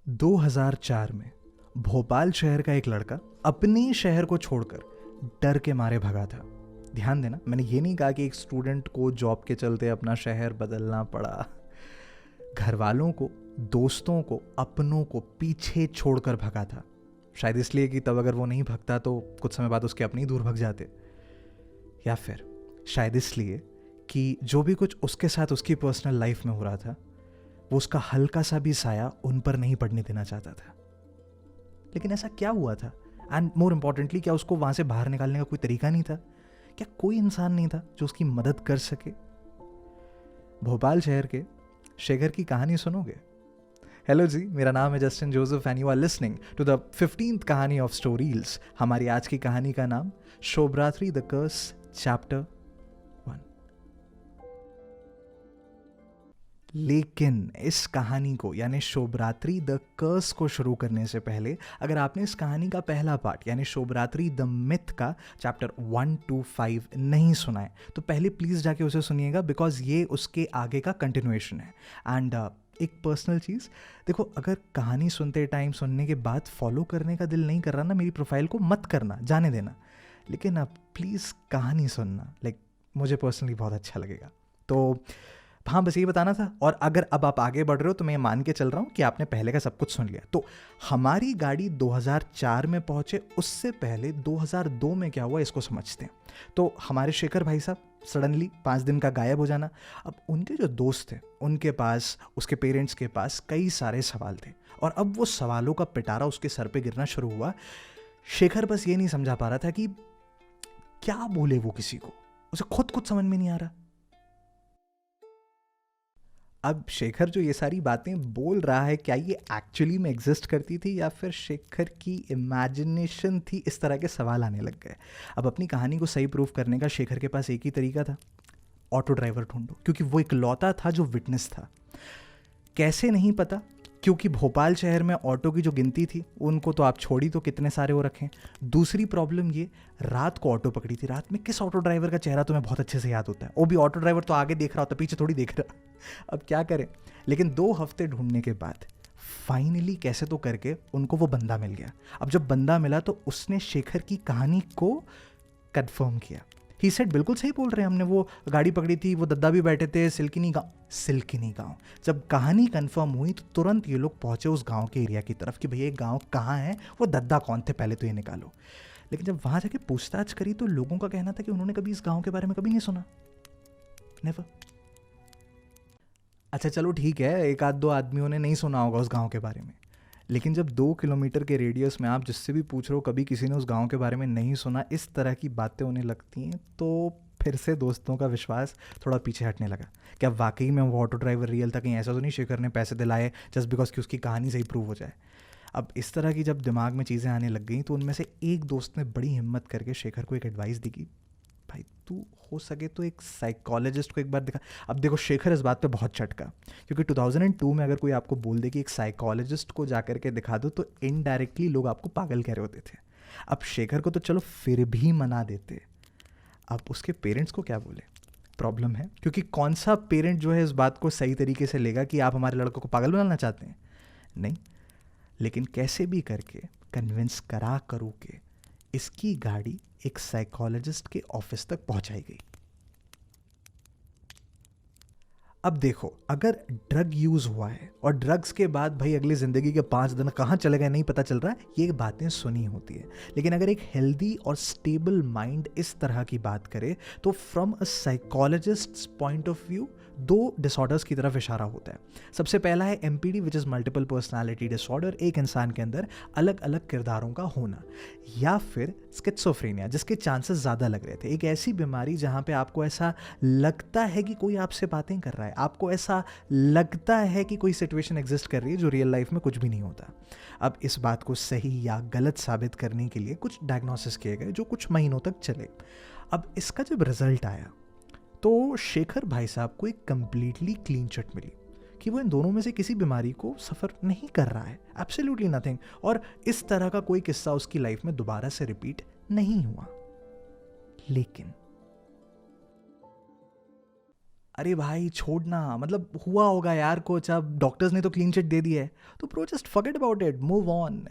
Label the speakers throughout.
Speaker 1: 2004 में भोपाल शहर का एक लड़का अपने शहर को छोड़कर डर के मारे भगा था। ध्यान देना, मैंने ये नहीं कहा कि एक स्टूडेंट को जॉब के चलते अपना शहर बदलना पड़ा। घर वालों को, दोस्तों को, अपनों को पीछे छोड़कर भगा था। शायद इसलिए कि तब अगर वो नहीं भगता तो कुछ समय बाद उसके अपने ही दूर भग जाते, या फिर शायद इसलिए कि जो भी कुछ उसके साथ उसकी पर्सनल लाइफ में हो रहा था वो उसका हल्का सा भी साया उन पर नहीं पड़ने देना चाहता था। लेकिन ऐसा क्या हुआ था? एंड मोर इम्पॉर्टेंटली, क्या उसको वहां से बाहर निकालने का कोई तरीका नहीं था? क्या कोई इंसान नहीं था जो उसकी मदद कर सके? भोपाल शहर के शेखर की कहानी सुनोगे? हेलो जी, मेरा नाम है Justin Joseph and you are listening to the 15th कहानी ऑफ स्टोरीज। हमारी आज की कहानी का नाम शोभरात्रि द कर्स चैप्टर 1। लेकिन इस कहानी को यानी शोभरात्रि द कर्स को शुरू करने से पहले अगर आपने इस कहानी का पहला पार्ट यानी शोभरात्रि द मिथ का चैप्टर 1 to 5 नहीं सुना है तो पहले प्लीज़ जाके उसे सुनिएगा, बिकॉज ये उसके आगे का कंटिन्यूएशन है। एंड एक पर्सनल चीज़ देखो, अगर कहानी सुनते टाइम सुनने के बाद फॉलो करने का दिल नहीं कर रहा ना, मेरी प्रोफाइल को मत करना, जाने देना, लेकिन आप प्लीज़ कहानी सुनना, मुझे पर्सनली बहुत अच्छा लगेगा। तो हाँ, बस ये बताना था। और अगर अब आप आगे बढ़ रहे हो तो मैं मान के चल रहा हूँ कि आपने पहले का सब कुछ सुन लिया। तो हमारी गाड़ी 2004 में पहुँचे, उससे पहले 2002 में क्या हुआ इसको समझते हैं। तो हमारे शेखर भाई साहब सडनली 5 दिन का गायब हो जाना। अब उनके जो दोस्त थे उनके पास, उसके पेरेंट्स के पास कई सारे सवाल थे और अब वो सवालों का पिटारा उसके सर पे गिरना शुरू हुआ। शेखर बस ये नहीं समझा पा रहा था कि क्या बोले वो किसी को, उसे खुद कुछ समझ में नहीं आ रहा। अब शेखर जो ये सारी बातें बोल रहा है, क्या ये एक्चुअली में एग्जिस्ट करती थी या फिर शेखर की इमेजिनेशन थी? इस तरह के सवाल आने लग गए। अब अपनी कहानी को सही प्रूफ करने का शेखर के पास एक ही तरीका था, ऑटो ड्राइवर ढूंढो, क्योंकि वो इकलौता था जो विटनेस था। कैसे नहीं पता, क्योंकि भोपाल शहर में ऑटो की जो गिनती थी उनको तो आप छोड़ी, तो कितने सारे हो रखे हैं। दूसरी प्रॉब्लम ये, रात को ऑटो पकड़ी थी। रात में किस ऑटो ड्राइवर का चेहरा तुम्हें बहुत अच्छे से याद होता है? वो भी ऑटो ड्राइवर तो आगे देख रहा होता, पीछे थोड़ी देख रहा। अब क्या करें? लेकिन 2 हफ्ते ढूंढने के बाद फाइनली कैसे तो करके उनको वो बंदा मिल गया। अब जब बंदा मिला तो उसने शेखर की कहानी को कंफर्म किया। ही सेड बिल्कुल सही बोल रहे हैं, हमने वो गाड़ी पकड़ी थी, वो दद्दा भी बैठे थे, सिल्किनी गांव। जब कहानी कंफर्म हुई तो तुरंत ये लोग पहुंचे उस गांव के एरिया की तरफ कि भैया ये गांव कहाँ है, वो दद्दा कौन थे, पहले तो ये निकालो। लेकिन जब वहां जाके पूछताछ करी तो लोगों का कहना था कि उन्होंने कभी इस गांव के बारे में कभी नहीं सुना, नेवर। अच्छा चलो ठीक है, 1-2 आदमियों ने नहीं सुना होगा उस गांव के बारे में, लेकिन जब 2 किलोमीटर के रेडियस में आप जिससे भी पूछ रहे हो कभी किसी ने उस गांव के बारे में नहीं सुना, इस तरह की बातें होने लगती हैं, तो फिर से दोस्तों का विश्वास थोड़ा पीछे हटने लगा। क्या वाकई में वो ऑटो ड्राइवर रियल था? कहीं ऐसा तो नहीं शेखर ने पैसे दिलाए जस्ट बिकॉज कि उसकी कहानी सही प्रूव हो जाए? अब इस तरह की जब दिमाग में चीज़ें आने लग गई तो उनमें से एक दोस्त ने बड़ी हिम्मत करके शेखर को एक एडवाइस दी कि भाई तू हो सके तो एक साइकोलॉजिस्ट को एक बार दिखा। अब देखो, शेखर इस बात पे बहुत चटका, क्योंकि 2002 में अगर कोई आपको बोल दे कि एक साइकोलॉजिस्ट को जा करके दिखा दो तो इनडायरेक्टली लोग आपको पागल कह रहे होते थे। अब शेखर को तो चलो फिर भी मना देते, अब उसके पेरेंट्स को क्या बोले? प्रॉब्लम है, क्योंकि कौन सा पेरेंट जो है इस बात को सही तरीके से लेगा कि आप हमारे लड़कों को पागल बनाना चाहते हैं? नहीं। लेकिन कैसे भी करके कन्विंस करा करू के इसकी गाड़ी एक साइकोलॉजिस्ट के ऑफिस तक पहुंचाई गई। अब देखो, अगर ड्रग यूज हुआ है और ड्रग्स के बाद भाई अगली जिंदगी के 5 दिन कहाँ चले गए नहीं पता चल रहा है, ये बातें सुनी होती है। लेकिन अगर एक हेल्दी और स्टेबल माइंड इस तरह की बात करे तो from a psychologist point of view 2 disorders की तरफ इशारा होता है। सबसे पहला है MPD, which is multiple personality disorder, एक इंसान के अंदर अलग अलग किरदारों का होना, या फिर स्किज़ोफ्रेनिया, जिसके चांसेस ज़्यादा लग रहे थे। एक ऐसी बीमारी जहाँ पे आपको ऐसा लगता है कि कोई आपसे बातें कर रहा है, आपको ऐसा लगता है कि कोई सिचुएशन एग्जिस्ट कर रही है जो रियल लाइफ में कुछ भी नहीं होता। अब इस बात को सही या गलत साबित करने के लिए कुछ डायग्नोसिस किए गए जो कुछ महीनों तक चले। अब इसका जब रिजल्ट आया तो शेखर भाई साहब को एक कंप्लीटली क्लीन चिट मिली कि वो इन दोनों में से किसी बीमारी को सफ़र नहीं कर रहा है, एब्सोल्युटली नथिंग, और इस तरह का कोई किस्सा उसकी लाइफ में दोबारा से रिपीट नहीं हुआ। लेकिन अरे भाई छोड़ना, मतलब हुआ होगा यार कुछ, अब डॉक्टर्स ने तो क्लीन चिट दे दी है, तो bro just forget about it, move on.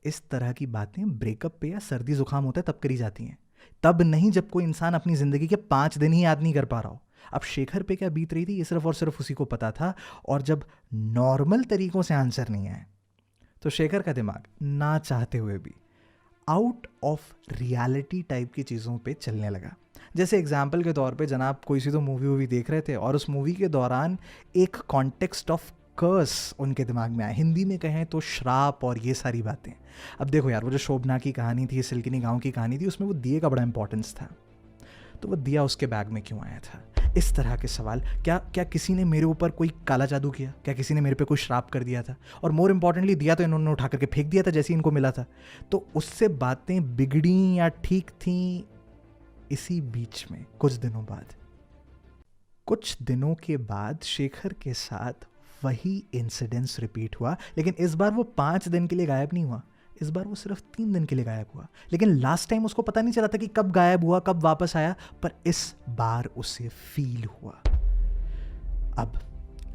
Speaker 1: इस तरह की बातें ब्रेकअप पे या सर्दी जुकाम होता है तब करी जाती हैं, तब नहीं जब कोई इंसान अपनी ज़िंदगी के 5 दिन ही याद नहीं कर पा रहा हो। अब शेखर पे क्या बीत रही थी ये सिर्फ और सिर्फ उसी को पता था, और जब नॉर्मल तरीकों से आंसर नहीं आए तो शेखर का दिमाग ना चाहते हुए भी आउट ऑफ रियलिटी टाइप की चीज़ों पे चलने लगा। जैसे एग्जाम्पल के तौर पे जनाब कोई सी तो मूवी वूवी देख रहे थे और उस मूवी के दौरान एक कॉन्टेक्स्ट ऑफ कर्स उनके दिमाग में आया, हिंदी में कहें तो श्राप और ये सारी बातें। अब देखो यार, वो जो शोभना की कहानी थी, सिल्किनी गांव की कहानी थी, उसमें वो दिए का बड़ा इंपॉर्टेंस था, तो वो दिया उसके बैग में क्यों आया था? इस तरह के सवाल, क्या क्या किसी ने मेरे ऊपर कोई काला जादू किया, क्या किसी ने मेरे पे कोई श्राप कर दिया था? और मोर इम्पॉर्टेंटली दिया तो इन्होंने उठा करके फेंक दिया था जैसे ही इनको मिला था। तो उससे बातें बिगड़ी या ठीक थी इसी बीच में कुछ दिनों के बाद शेखर के साथ वही इंसिडेंस रिपीट हुआ, लेकिन इस बार वो 5 दिन के लिए गायब नहीं हुआ, इस बार वो सिर्फ 3 दिन के लिए गायब हुआ। लेकिन लास्ट टाइम उसको पता नहीं चला था कि कब गायब हुआ कब वापस आया, पर इस बार उसे फील हुआ। अब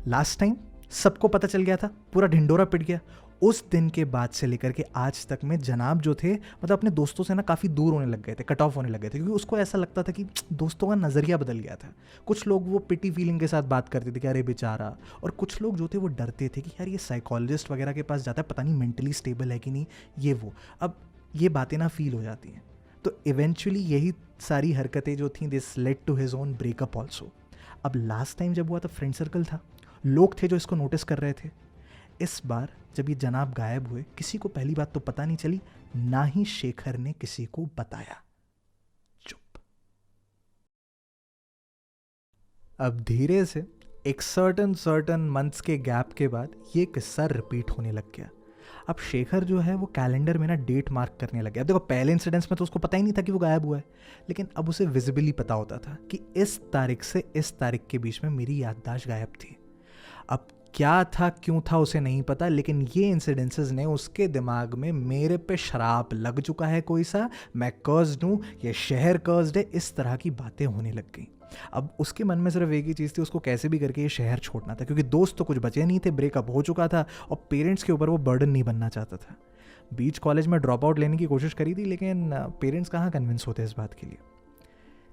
Speaker 1: लास्ट टाइम सबको पता चल गया था, पूरा ढिंडोरा पिट गया। उस दिन के बाद से लेकर के आज तक में जनाब जो थे, मतलब अपने दोस्तों से ना काफ़ी दूर होने लग गए थे, कट ऑफ होने लग गए थे, क्योंकि उसको ऐसा लगता था कि दोस्तों का नज़रिया बदल गया था। कुछ लोग वो पिटी फीलिंग के साथ बात करते थे कि अरे बेचारा, और कुछ लोग जो थे वो डरते थे कि यार ये साइकोलॉजिस्ट वगैरह के पास जाता है, पता नहीं मेंटली स्टेबल है कि नहीं, ये वो। अब ये बातें ना फील हो जाती हैं, तो इवेंचुअली यही सारी हरकतें जो थी this led to his own breakup also. अब लास्ट टाइम जब हुआ तो फ्रेंड सर्कल था, लोग थे जो इसको नोटिस कर रहे थे। इस बार जब ये जनाब गायब हुए, किसी को पहली बात तो पता नहीं चली, ना ही शेखर ने किसी को बताया। चुप। अब धीरे से एक सर्टन मंथ्स के गैप के बाद ये किस्सा रिपीट होने लग गया। अब शेखर जो है वो कैलेंडर में ना डेट मार्क करने लग गया। अब देखो पहले इंसिडेंट्स में तो उसको पता ही नहीं था कि वो गायब हुआ है, लेकिन अब उसे विजिबली पता होता था कि इस तारीख से इस तारीख के बीच में मेरी याददाश्त गायब थी। अब क्या था क्यों था उसे नहीं पता, लेकिन ये इंसिडेंसेस ने उसके दिमाग में मेरे पे शराब लग चुका है कोई सा, मैं कर्स्ड हूँ, ये शहर कर्स्ड है, इस तरह की बातें होने लग गई। अब उसके मन में सिर्फ एक ही चीज़ थी, उसको कैसे भी करके ये शहर छोड़ना था, क्योंकि दोस्त तो कुछ बचे नहीं थे, ब्रेकअप हो चुका था और पेरेंट्स के ऊपर वो बर्डन नहीं बनना चाहता था। बीच कॉलेज में ड्रॉप आउट लेने की कोशिश करी थी, लेकिन पेरेंट्स कहाँ कन्विंस होते इस बात के लिए।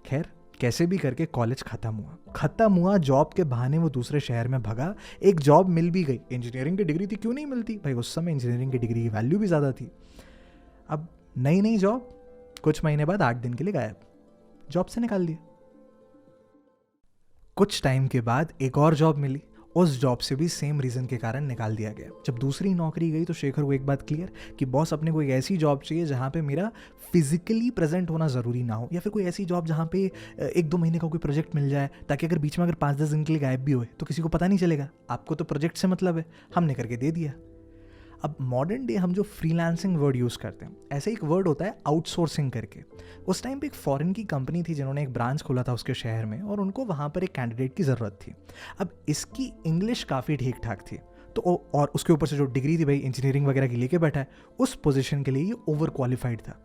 Speaker 1: खैर कैसे भी करके कॉलेज ख़त्म हुआ, जॉब के बहाने वो दूसरे शहर में भगा, एक जॉब मिल भी गई, इंजीनियरिंग की डिग्री थी, क्यों नहीं मिलती भाई, उस समय इंजीनियरिंग की डिग्री की वैल्यू भी ज़्यादा थी। अब नई जॉब, कुछ महीने बाद 8 दिन के लिए गायब, जॉब से निकाल दिया। कुछ टाइम के बाद एक और जॉब मिली, उस जॉब से भी सेम रीज़न के कारण निकाल दिया गया। जब दूसरी नौकरी गई तो शेखर को एक बात क्लियर कि बॉस अपने को एक ऐसी जॉब चाहिए जहाँ पे मेरा फिजिकली प्रेजेंट होना ज़रूरी ना हो, या फिर कोई ऐसी जॉब जहाँ पे 1-2 महीने का कोई प्रोजेक्ट मिल जाए, ताकि अगर बीच में अगर 5-10 दिन के लिए गायब भी हुए तो किसी को पता नहीं चलेगा, आपको तो प्रोजेक्ट से मतलब है, हमने करके दे दिया। अब मॉडर्न डे हम जो फ्रीलांसिंग वर्ड यूज़ करते हैं, ऐसे एक वर्ड होता है आउटसोर्सिंग करके। उस टाइम पे एक फॉरेन की कंपनी थी जिन्होंने एक ब्रांच खोला था उसके शहर में, और उनको वहाँ पर एक कैंडिडेट की ज़रूरत थी। अब इसकी इंग्लिश काफ़ी ठीक ठाक थी, तो और उसके ऊपर से जो डिग्री थी भाई इंजीनियरिंग वगैरह की लेके बैठा है, उस पोजीशन के लिए ये ओवर क्वालिफाइड था,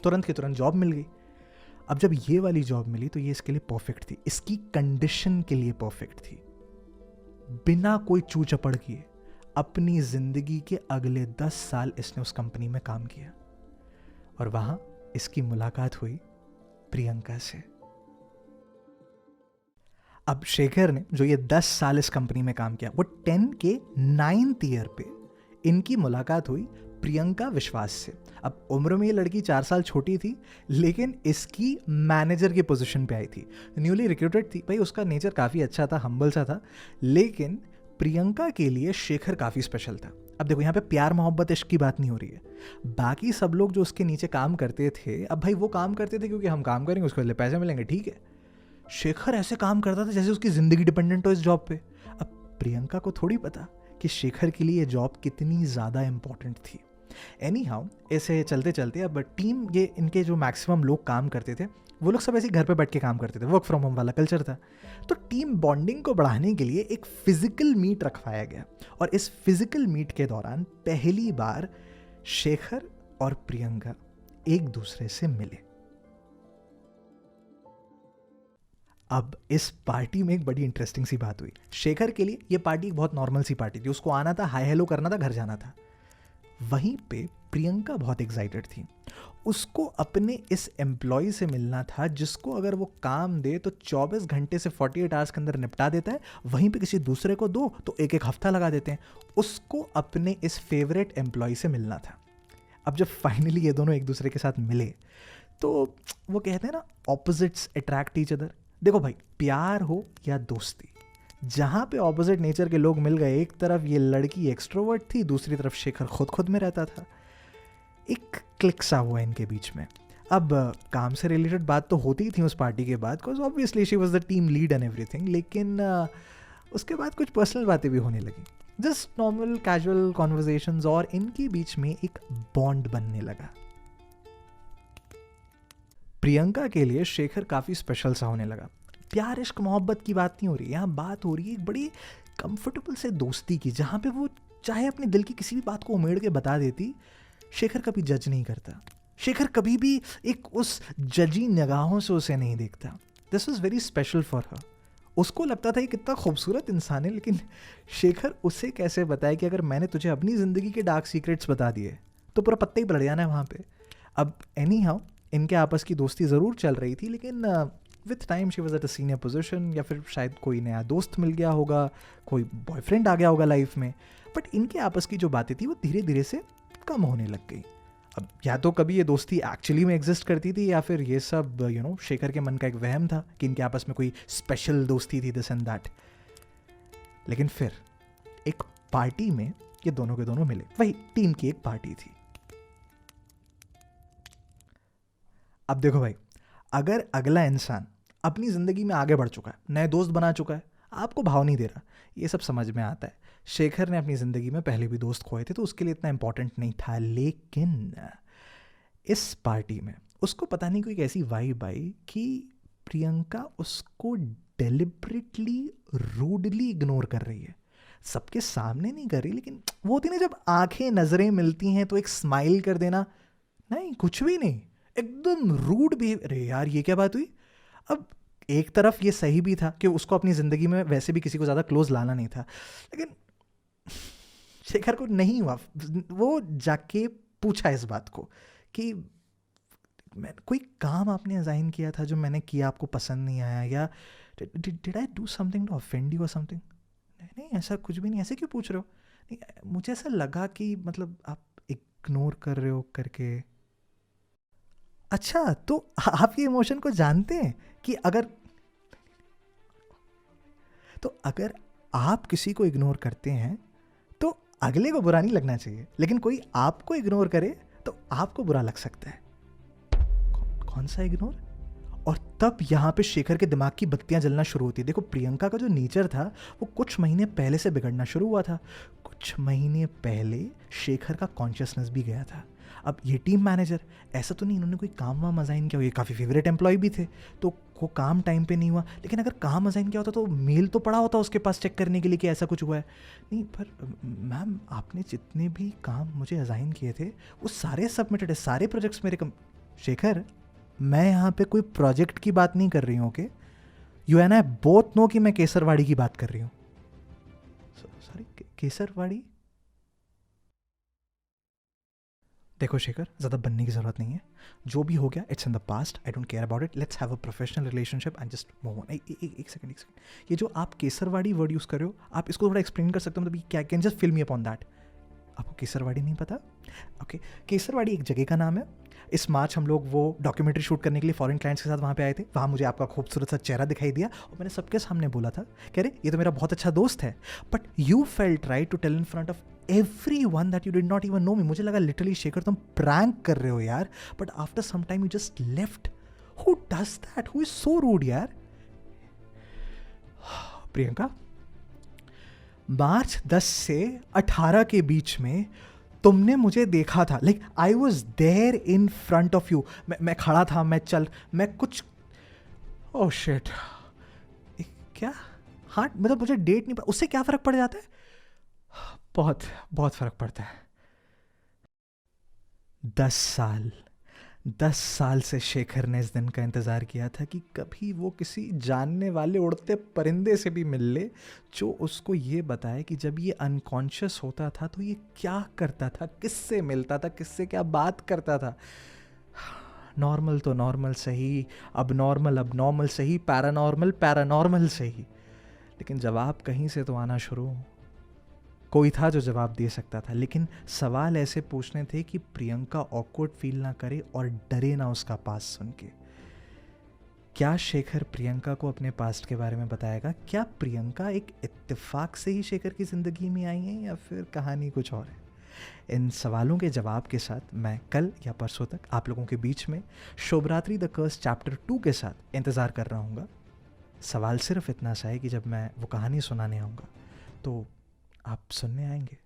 Speaker 1: तुरंत के तुरंत जॉब मिल गई। अब जब ये वाली जॉब मिली तो ये इसके लिए परफेक्ट थी, इसकी कंडीशन के लिए परफेक्ट थी। बिना कोई चू चपड़ किए अपनी जिंदगी के अगले 10 साल इसने उस कंपनी में काम किया, और वहां इसकी मुलाकात हुई प्रियंका से। अब शेखर ने जो ये 10 साल इस कंपनी में काम किया, वो 10 के 9th ईयर पे इनकी मुलाकात हुई प्रियंका विश्वास से। अब उम्र में ये लड़की 4 साल छोटी थी, लेकिन इसकी मैनेजर की पोजीशन पे आई थी, न्यूली रिक्रूटेड थी भाई, उसका नेचर काफ़ी अच्छा था, हम्बल सा था, लेकिन प्रियंका के लिए शेखर काफ़ी स्पेशल था। अब देखो यहाँ पे प्यार मोहब्बत इश्क की बात नहीं हो रही है, बाकी सब लोग जो उसके नीचे काम करते थे, अब भाई वो काम करते थे क्योंकि हम काम करेंगे उसके बदले पैसे मिलेंगे, ठीक है। शेखर ऐसे काम करता था जैसे उसकी ज़िंदगी डिपेंडेंट हो इस जॉब पे। अब प्रियंका को थोड़ी पता कि शेखर के लिए ये जॉब कितनी ज़्यादा इंपॉर्टेंट थी। एनी हाउ ऐसे चलते चलते अब टीम, ये इनके जो मैक्सिमम लोग काम करते थे वो लोग सब ऐसे घर पे बैठ के काम करते थे, वर्क फ्रॉम होम वाला कल्चर था। तो टीम बॉन्डिंग को बढ़ाने के लिए एक फिजिकल मीट रखवाया गया, और इस फिजिकल मीट के दौरान पहली बार शेखर और प्रियंका एक दूसरे से मिले। अब इस पार्टी में एक बड़ी इंटरेस्टिंग सी बात हुई। शेखर के लिए ये पार्टी एक बहुत नॉर्मल सी पार्टी थी, उसको आना था, हाय हेलो करना था, घर जाना था। वहीं पे प्रियंका बहुत एक्साइटेड थी। उसको अपने इस एम्प्लॉय से मिलना था जिसको अगर वो काम दे तो 24 घंटे से 48 आवर्स के अंदर निपटा देता है, वहीं पे किसी दूसरे को दो तो एक एक हफ्ता लगा देते हैं। उसको अपने इस फेवरेट एम्प्लॉय से मिलना था। अब जब फाइनली ये दोनों एक दूसरे के साथ मिले तो वो कहते हैं ना, ऑपोजिट्स अट्रैक्ट ईच अदर। देखो भाई, प्यार हो या दोस्ती, जहाँ पे ऑपोजिट नेचर के लोग मिल गए, एक तरफ ये लड़की एक्सट्रोवर्ट थी, दूसरी तरफ शेखर खुद में रहता था, एक क्लिक सा हुआ इनके बीच में। अब काम से रिलेटेड बात तो होती ही थी उस पार्टी के बाद, because obviously she was the team lead and everything, लेकिन उसके बाद कुछ पर्सनल बातें भी होने लगी, जस्ट नॉर्मल कैजुअल कॉन्वर्जेशंस, और इनके बीच में एक बॉन्ड बनने लगा। प्रियंका के लिए शेखर काफ़ी स्पेशल सा होने लगा। प्यार इश्क मोहब्बत की बात नहीं हो रही, यहाँ बात हो रही है एक बड़ी कंफर्टेबल से दोस्ती की, जहाँ पे वो चाहे अपने दिल की किसी भी बात को उमेड़ के बता देती। शेखर कभी जज नहीं करता, शेखर कभी भी एक उस जजी निगाहों से उसे नहीं देखता। This was very special for her. उसको लगता था ये कितना खूबसूरत इंसान है, लेकिन शेखर उसे कैसे बताए कि अगर मैंने तुझे अपनी ज़िंदगी के डार्क सीक्रेट्स बता दिए तो पूरा पत्ता ही पलट जाना है वहाँ पे। अब एनी हाउ इनके आपस की दोस्ती ज़रूर चल रही थी, लेकिन with time she was at a senior position, या फिर शायद कोई नया दोस्त मिल गया होगा, कोई बॉयफ्रेंड आ गया होगा लाइफ में, बट इनके आपस की जो बातें थी वो धीरे धीरे से कम होने लग गई। अब या तो कभी ये दोस्ती एक्चुअली में एग्जिस्ट करती थी, या फिर ये सब शेखर के मन का एक वहम था कि इनके आपस में कोई स्पेशल दोस्ती थी, दिस एंड दैट। लेकिन फिर एक पार्टी में ये दोनों के दोनों मिले, वही टीम की एक पार्टी थी। अब देखो भाई, अगर अगला इंसान अपनी ज़िंदगी में आगे बढ़ चुका है, नए दोस्त बना चुका है, आपको भाव नहीं दे रहा, ये सब समझ में आता है। शेखर ने अपनी ज़िंदगी में पहले भी दोस्त खोए थे तो उसके लिए इतना इंपॉर्टेंट नहीं था, लेकिन इस पार्टी में उसको पता नहीं कोई कैसी वाइब आई कि प्रियंका उसको डेलिबरेटली रूडली इग्नोर कर रही है। सबके सामने नहीं कर रही, लेकिन वो होती ना जब आंखें नज़रें मिलती हैं तो एक स्माइल कर देना, नहीं कुछ भी नहीं, एकदम रूड बिहेव। अरे यार ये क्या बात हुई। अब एक तरफ ये सही भी था कि उसको अपनी ज़िंदगी में वैसे भी किसी को ज़्यादा क्लोज लाना नहीं था, लेकिन शेखर को नहीं हुआ। वो जाके पूछा इस बात को कि मैं कोई काम आपने असाइन किया था जो मैंने किया आपको पसंद नहीं आया, या did I do something to offend you और समथिंग। नहीं ऐसा कुछ भी नहीं, ऐसे क्यों पूछ रहे हो। नहीं मुझे ऐसा लगा कि मतलब आप इग्नोर कर रहे हो करके। अच्छा तो आप ये इमोशन को जानते हैं कि अगर आप किसी को इग्नोर करते हैं तो अगले को बुरा नहीं लगना चाहिए, लेकिन कोई आपको इग्नोर करे तो आपको बुरा लग सकता है। कौन सा इग्नोर। और तब यहाँ पे शेखर के दिमाग की बत्तियां जलना शुरू होती है। देखो प्रियंका का जो नेचर था वो कुछ महीने पहले से बिगड़ना शुरू हुआ था। कुछ महीने पहले शेखर का कॉन्शियसनेस भी गया था। अब ये टीम मैनेजर, ऐसा तो नहीं इन्होंने कोई काम वाम असाइन किया हो, ये काफ़ी फेवरेट एम्प्लॉय भी थे तो वो काम टाइम पे नहीं हुआ, लेकिन अगर काम असाइन किया होता तो मेल तो पड़ा होता उसके पास चेक करने के लिए कि ऐसा कुछ हुआ है। नहीं पर मैम आपने जितने भी काम मुझे असाइन किए थे वो सारे सबमिटेड है, सारे प्रोजेक्ट्स मेरे शेखर मैं यहाँ पे कोई प्रोजेक्ट की बात नहीं कर रही हूँ, okay. You and I both know कि मैं केसरवाड़ी की बात कर रही हूँ। सॉरी केसरवाड़ी। देखो शेखर, ज़्यादा बनने की ज़रूरत नहीं है, जो भी हो गया it's in the past, I don't care about it, let's have a professional relationship and just move on. एक सेकंड ये जो आप केसरवाड़ी वर्ड यूज़ कर रहे हो, आप इसको थोड़ा एक्सप्लेन कर सकते हो, मतलब क्या, can just fill me upon that. आपको केसरवाड़ी नहीं पता, ओके। केसरवाड़ी एक जगह का नाम है। इस मार्च हम लोग वो डॉक्यूमेंट्री शूट करने के लिए फॉरेन क्लाइंट्स के साथ वहाँ पे आए थे। वहाँ मुझे आपका खूबसूरत सा चेहरा दिखाई दिया और मैंने सबके सामने बोला था, कह रहे ये तो मेरा बहुत अच्छा दोस्त है, but you felt right to tell in front of everyone that you did not even know me। मुझे लगा लिटरली शेखर तुम प्रैंक कर रहे हो यार, but after some time you just left. Who does that, who is so rude यार। प्रियंका, मार्च 10 से 18 के बीच में तुमने मुझे देखा था, like I was there in front of you. मैं खड़ा था, मैं कुछ ओह शिट क्या, हाँ मतलब मुझे डेट नहीं पता, उससे क्या फ़र्क पड़ जाता है। बहुत बहुत फ़र्क पड़ता है। 10 साल 10 साल से शेखर ने इस दिन का इंतज़ार किया था कि कभी वो किसी जानने वाले उड़ते परिंदे से भी मिल ले जो उसको ये बताए कि जब ये अनकॉन्शियस होता था तो ये क्या करता था, किससे मिलता था, किससे क्या बात करता था। नॉर्मल तो नॉर्मल सही, अब नॉर्मल सही, पैरानॉर्मल सही, लेकिन जवाब कहीं से तो आना शुरू हो। कोई था जो जवाब दे सकता था, लेकिन सवाल ऐसे पूछने थे कि प्रियंका ऑकवर्ड फील ना करे और डरे ना उसका पास्ट सुन के। क्या शेखर प्रियंका को अपने पास्ट के बारे में बताएगा? क्या प्रियंका एक इत्तेफाक से ही शेखर की ज़िंदगी में आई है या फिर कहानी कुछ और है? इन सवालों के जवाब के साथ मैं कल या परसों तक आप लोगों के बीच में शोभरात्रि द कर्स चैप्टर 2 के साथ इंतज़ार कर रहा हूँगा। सवाल सिर्फ इतना सा है कि जब मैं वो कहानी सुनाने आऊँगा तो आप सुनने आएंगे?